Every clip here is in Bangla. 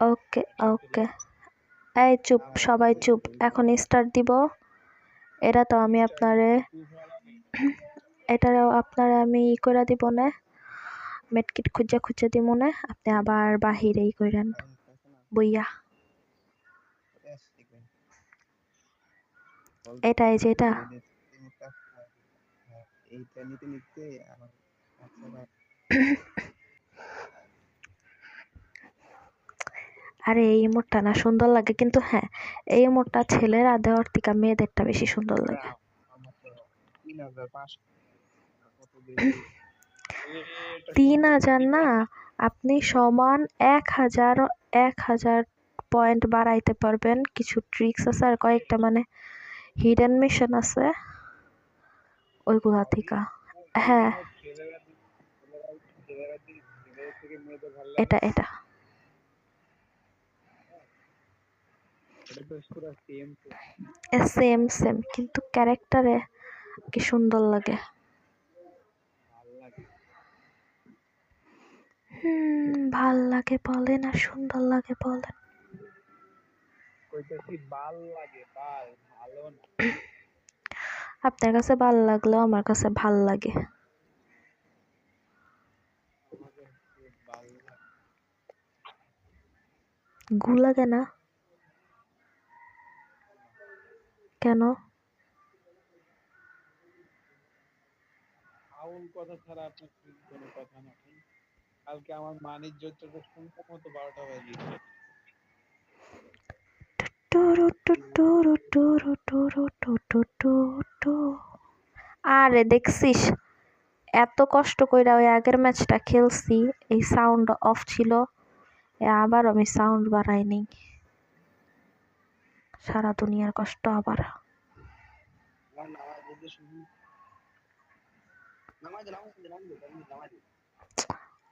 ওকে ওকে, এই চুপ, সবাই চুপ, এখন স্টার্ট দিব। এটা তো আমি এটাও আপনারে আমি করে দিব না, মেডকিট খুঁজে দিব না, আপনি আবার বাহিরেই করেন বইয়া। এটাই যেটা আরে এই ইমোটটা না সুন্দর লাগে, কিন্তু হ্যাঁ এই ইমোটটা ছেলেরা দেওয়ার থেকে মেয়েদেরটা বেশি সুন্দর লাগে। 3000 না, আপনি সমান 1000 পয়েন্ট বাড়াইতে পারবেন। কিছু ট্রিক্স আছে আর কয়েকটা মানে হিডেন মিশন আছে ওইগুলা থেকে। হ্যাঁ এটা এটা সেম সেম, কিন্তু ক্যারেক্টারে কি সুন্দর লাগে। ভাল লাগে বলেন আর সুন্দর লাগে বলেন। আপনার কাছে ভাল লাগলেও আমার কাছে ভাল লাগে। গু লাগে না কেন? কথা ছাড়া আপনার কোনো কথা না। কালকে আমার মানির জোরটা শুনতাম মতো 12টা বাজে। আরে দেখছিস, এত কষ্ট কইরা ওই আগের ম্যাচটা খেলছি, এই সাউন্ড অফ ছিল, আবার আমি সাউন্ড বাড়াই নি। সারা দুনিয়ার কষ্ট আবার।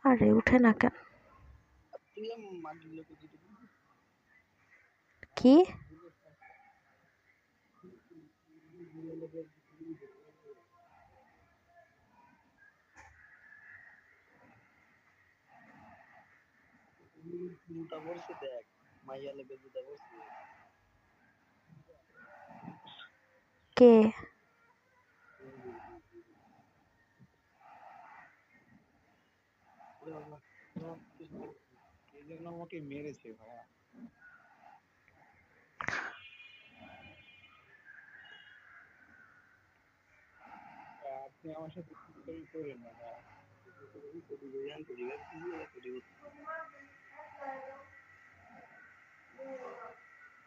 আরে উঠে না কেন? কি কে? আমাকে মেরেছে ভাইয়া। আপনি আমার সাথে করেন না ভাইয়া।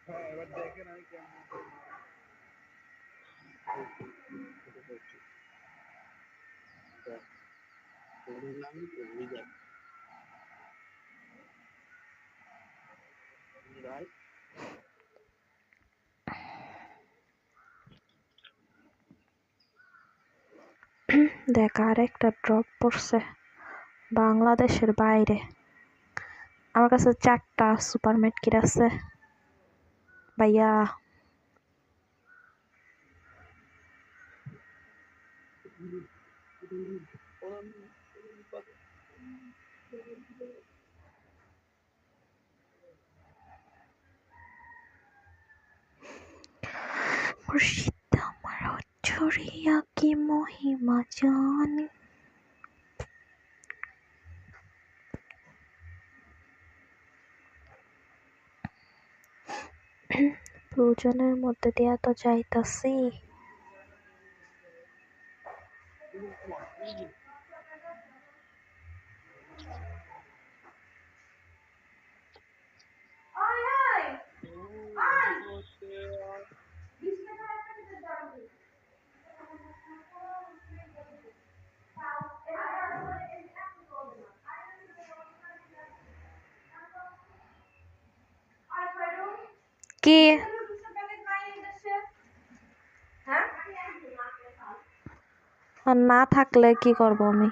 হ্যাঁ এবার দেখেন আমি কেমন দেখ আর একটা ড্রপ পড়ছে বাংলাদেশের বাইরে। আমার কাছে 4টা সুপার মেডকিট আছে ভাইয়া। মুর্শিদ আমার ছড়িয়া কি মহিমা জানি। প্রয়োজনের মধ্যে দিয়া তো যাইতাছি। কি আর না থাকলে কি করব আমি?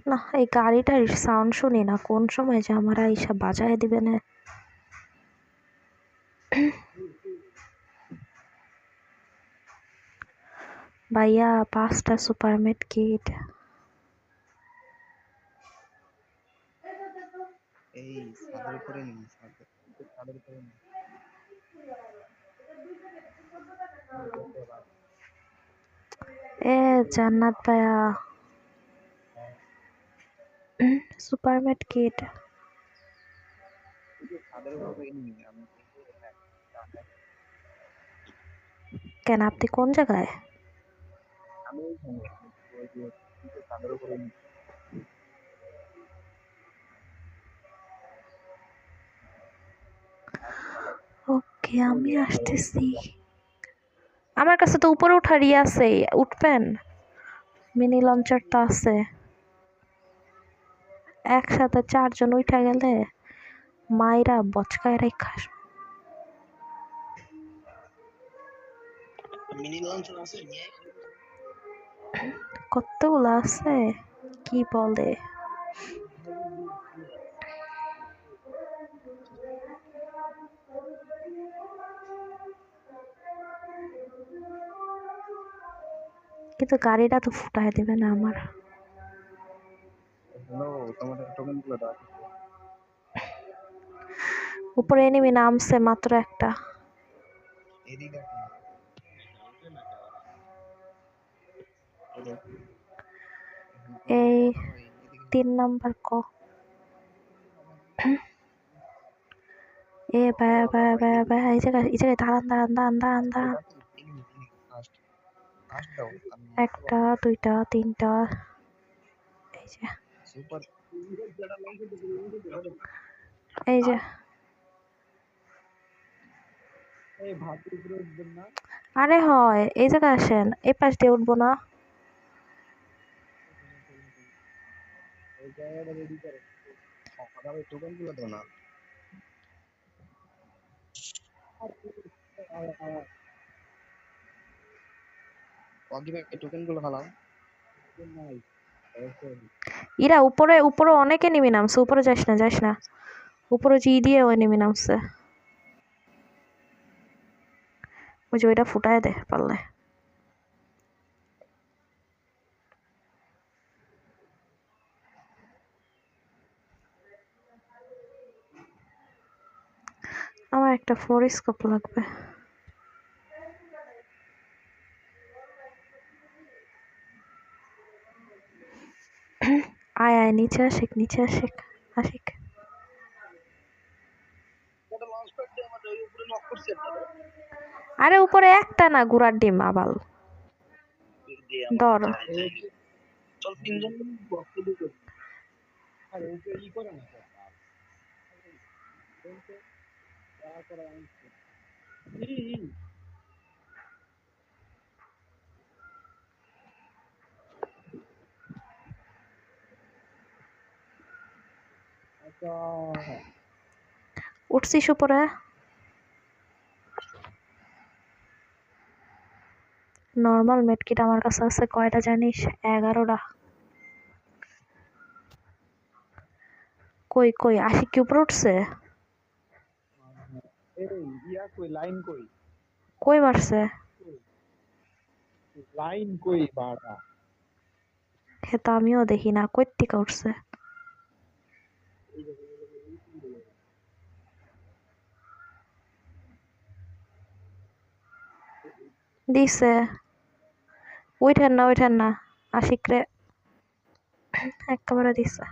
না, এই গাড়িটার সাউন্ড শুনি না, কোন সময় যে আমার আইসা বাজায় দিবে না। ভাইয়া 5টা সুপারমেট কিট। এই ছাদের উপরে নেই, ছাদের উপরে নেই। এ জান্নাত ভাইয়া, সুপারমেট কিট। ছাদের উপরে নেই আমি। কেন, আপনি কোন জায়গায়? আমি ওইখানে ওই যে ছাদের উপরে নেই। ওকে, আমি আসতেছি। আমার কাছে তো উপরে ওঠার আছে, উঠবেন? মিনি লঞ্চারটা আছে, একসাথে 4 জন উঠা গেলে মাইরা বচকায় রেখা। মিনি লঞ্চ আছে নিয়ে কতগুলো আছে, কি বলে। কিন্তু গাড়িটা তো ফুটাই দেবে না আমার। হ্যালো, তোমাদের টোকেন গুলো দাও। উপরে এনিমি নামছে মাত্র একটা। এদিকে এই 3 নাম্বার এ ভাইয়া ভাইয়া ভাইয়া ভাইয়া, এই জায়গায় দাঁড়ান দাঁড়ান দাঁড়ান দাঁড়ান দাঁড়ান। একটা, দুইটা, তিনটা। এই যে সুপার এই যে এই ভাতের উপরে উঠবেন না। আরে হয়, এই জায়গায় আসেন, এই পাশ দিয়ে উঠবো না? ওই জায়গাটা রেডি করেন। সকালে টোকেন গুলো দাও না। অগিবে টোকেন গুলো হালাও। নাই ইরা উপরে উপরে অনেক এনিমি নামছে, উপরে যাস না যাস না, উপরে জি দিয়ে ওই এনিমি নামছে। ওই যে ওইটা ফুটায় দে পারলে। আমার একটা ফোরিস্কোপ লাগবে। আয় আয়, নিচে আসিক নিচে আসিক আসিক। আরে উপরে একটা না, গুড়ার ডিম আবাল। ধর। চল তিনজন আর ওকে ই করে না তো বাপ। বলতে যা করা আমি আচ্ছা উঠছিস উপরে? নর্মাল মেডকিট আমার কাছে আছে কয়টা জানিস? 11টা। কই কই, আশিক কি উপরে উঠছে? এই ইয়া কই লাইন কই কই মারছে? লাইন কই বাড়া হে তো আমিও দেখি না, কই থেকে উঠছে। দিছে। উঠেন না উঠেন না, আশিক রে একেবারে দিছে।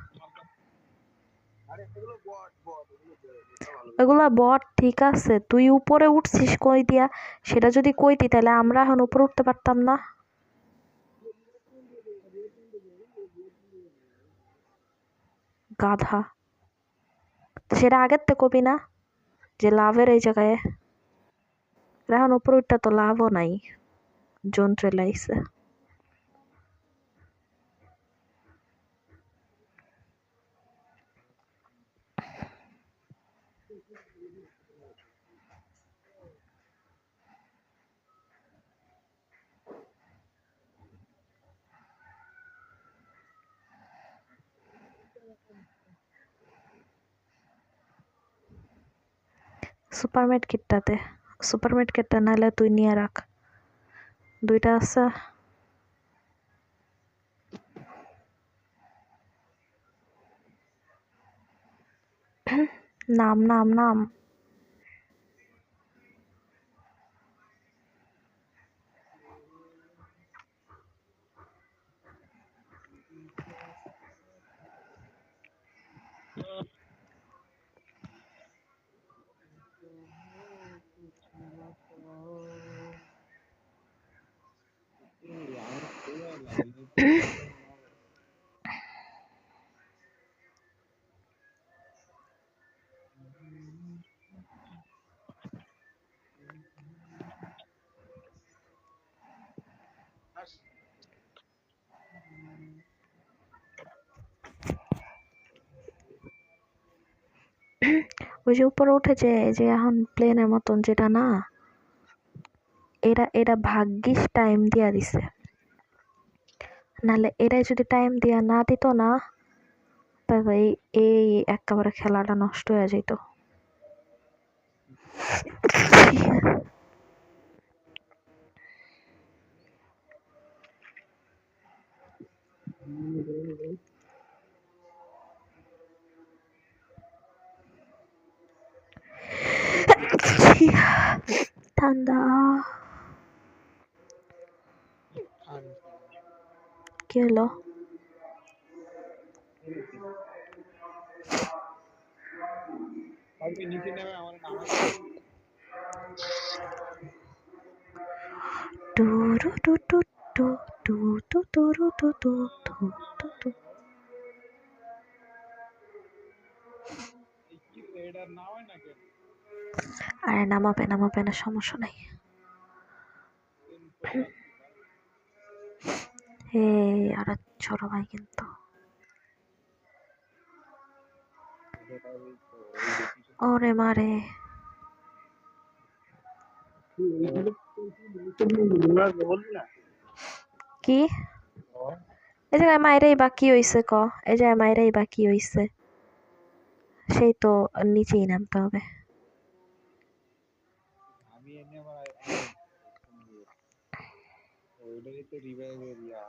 এগুলা বট, ঠিক আছে, তুই উপরে উঠছিস কই দিয়া? সেটা যদি কইতি তাহলে আমরা এখন উপরে উঠতে পারতাম না? গাধা, সেটা আগের থেকে কবি না যে লাভের এই জায়গায়? এখন উপরে উঠটা তো লাভও নাই, যন্ত্রে লাইছে। সুপারমেট কিটটাতে, সুপারমেট কিটটা নাহলে তুই নিয়ে রাখ, 2টা আছে। নাম নাম নাম ওই যে উপরে উঠেছে, এই যে এখন প্লেনের মতন যেটা না, এটা ভাগ্যিস টাইম দিয়া দিছে, নাহলে এরাই যদি টাইম দিয়া না দিত না, তাহলে এই একেবারে খেলাটা নষ্ট হয়ে যেত। ঠান্ডা। কি হলো? কালকে নিচে নেমে আমার নামাজ টুরু টু টু টু টু টু টুরু টু টু টু টু টু। কি এটা না হয় না কেন? আরে নামাবে নামাবে না, সমস্যা নাই। আর ছোট ভাই কিন্তু ওরে মারে। কি এই জায়গায় মায়েরাই বাকি হইছে ক, এই জায়গায় মায়েরাই বাকি হইছে, সেই তো নিচেই নামতে হবে। আমি এনে আবার ওইটাই তো রিভাইভ এরিয়া।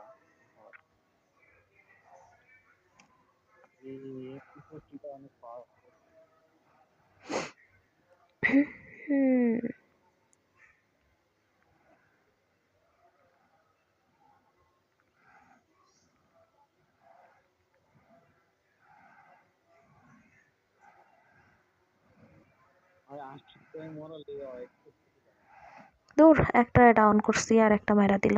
এই এপিসোডটা অনেক পাওয়ারফুল। আর আশিক টাইম মরা লেগে হয় দূর, একটা ডাউন করছি আর একটা মেরা দিল।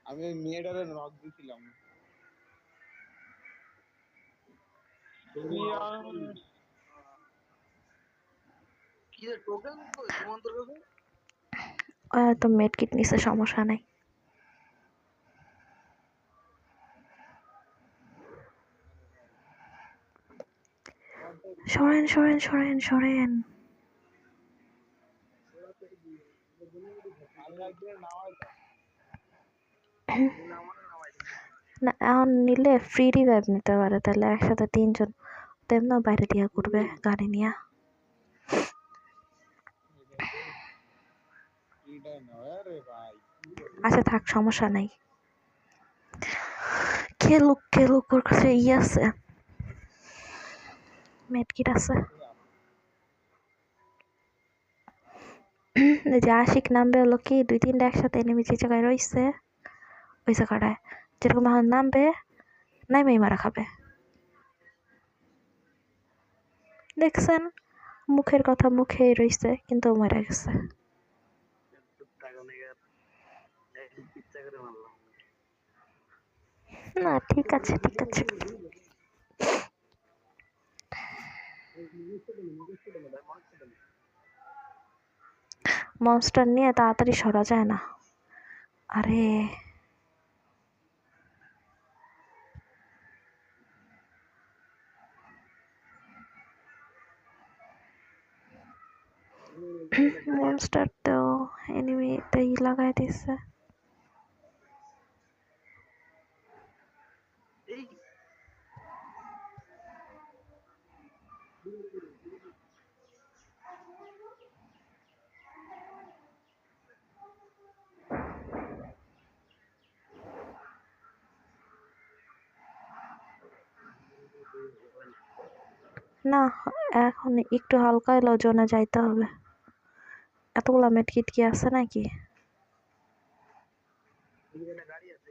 আমি ওই মেয়েটারে নক দিছিলাম। তো মেড কিট নিছে, সমস্যা নাই। সরেন সরেন সরেন সরেন। না এখন নিলে ফ্রি রিভাইভ নিতে পারে, তাহলে একসাথে 3জন তেমন বাইরে দিয়া ঘুরবে গাড়ি নিয়ে। আচ্ছা থাক, সমস্যা নাই, খেলুক খেলুক, ওর কাছে আছে, মেডকিট আছে। যে আশিক নামবে হলো কি 2-3টা একসাথে এনিমি যে জায়গায় রয়েছে ওই জায়গাটায়, যেরকম এখন নামবে নাইমেই মারা খাবে। দেখছেন, মুখের কথা মুখেই রইছে কিন্তু মরে গেছে। ইচ্ছা করে মারলাম। না ঠিক আছে ঠিক আছে। মনস্টার নিয়ে তাড়াতাড়ি সরা যায় না। আরে মনস্টার তো এনিমিতেই লাগাই দিছে। এই না, এখন একটু হালকা হলেও জোনে যাইতে হবে। এতগুলা মেডকিট কি আছে নাকি? এদিকে গাড়ি আছে,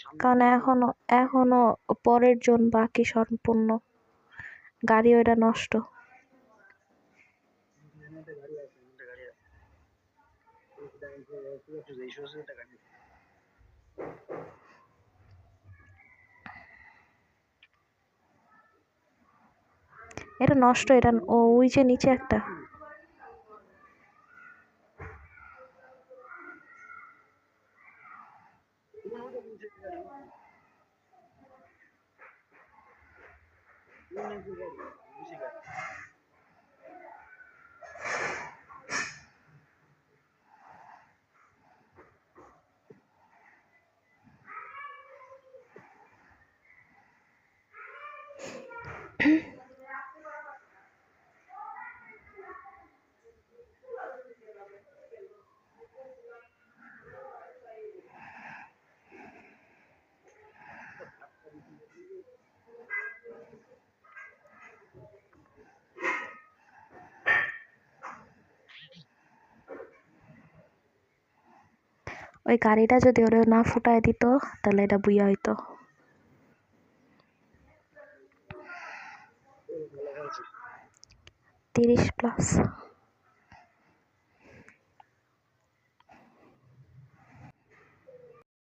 সামনে কারণ এখনো পরের জন বাকি সম্পূর্ণ। গাড়ি ওইটা নষ্ট। গাড়ি আছে, গাড়ি আছে। গাড়ি এটা নষ্ট, এটা ওই যে নিচে একটা। ওই গাড়িটা যদি ওরে না ফুটায় দিত তাহলে এটা বুইয়া হইতো। 30+।